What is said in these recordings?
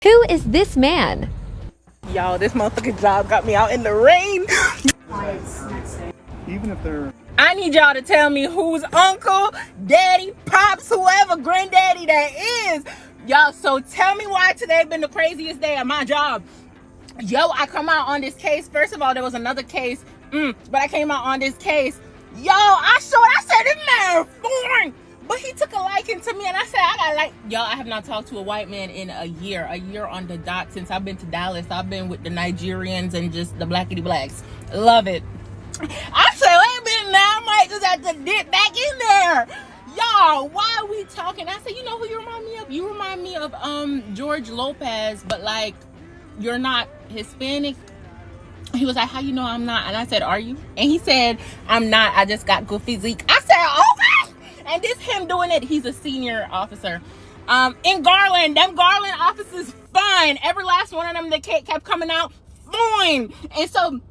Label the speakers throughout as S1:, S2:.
S1: Who is this man?
S2: Y'all, this motherfucking job got me out in the rain.
S3: Even if they're...
S2: I need y'all to tell me whose uncle, daddy, pops, whoever, granddaddy that is. Y'all, so tell me why today been the craziest day of my job. Yo, I come out on this case. First of all, there was another case, but I came out on this case. Yo, I said, this man is foreign. But he took a liking to me, and I said, I got like, yo, I have not talked to a white man in a year on the dot since I've been to Dallas. I've been with the Nigerians and just the blackity blacks. Love it. I said, wait a minute now, I might just have to dip back in there. Y'all, why are we talking? I said, you know who you remind me of? You remind me of George Lopez, but like, you're not Hispanic. He was like, how you know I'm not? And I said, are you? And he said, I'm not, I just got good physique. I said, okay. And this him doing it, he's a senior officer. In Garland, them Garland officers, fine. Every last one of them that kept coming out, fine. And so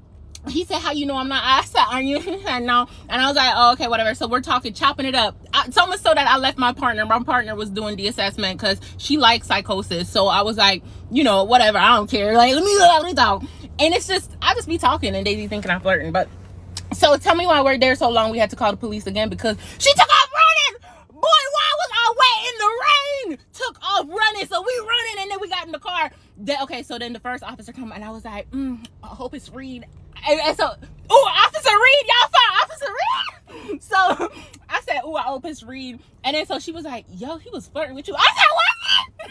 S2: he said, how you know I'm not? I said, are you? He said, no. And I was like, oh, okay, whatever. So we're talking, chopping it up. So much so that I left my partner. My partner was doing the assessment because she likes psychosis. So I was like, you know, whatever. I don't care. Like, let me talk. And it's just, I just be talking and they be thinking I'm flirting. But so tell me why we're there so long. We had to call the police again because she took off running. Boy, why was I wet in the rain? Took off running. So we running and then we got in the car. Okay, so then the first officer come and I was like, I hope it's Reed. And so, ooh, Officer Reed, y'all found Officer Reed. So I said, ooh, I hope it's Reed. And then so she was like, yo, he was flirting with you. I said, what?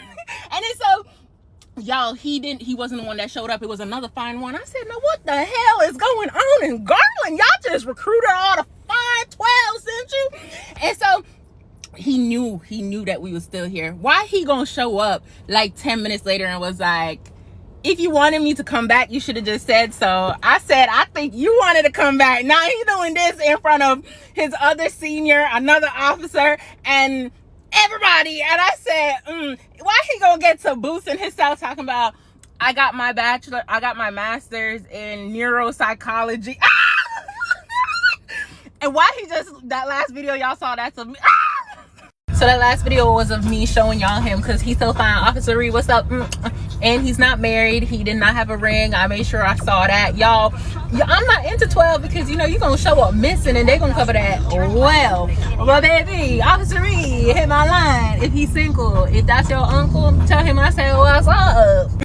S2: And then so, y'all, he wasn't the one that showed up. It was another fine one. I said, now what the hell is going on in Garland? Y'all just recruited all the fine 12, sent you? And so he knew that we was still here. Why he gonna show up like 10 minutes later and was like, if you wanted me to come back, you should have just said so. I said, I think you wanted to come back. Now he's doing this in front of his other senior, another officer, and everybody. And I said, why he gonna get to boosting himself talking about, I got my master's in neuropsychology. And why he just, that last video y'all saw, that's of me. So that last video was of me showing y'all him because he's so fine. Officer Reed, what's up? And he's not married. He did not have a ring. I made sure I saw that. Y'all, I'm not into 12 because, you know, you're going to show up missing and they're going to cover that well. But baby, Officer Reed, hit my line. If he's single, if that's your uncle, tell him I said, what's up?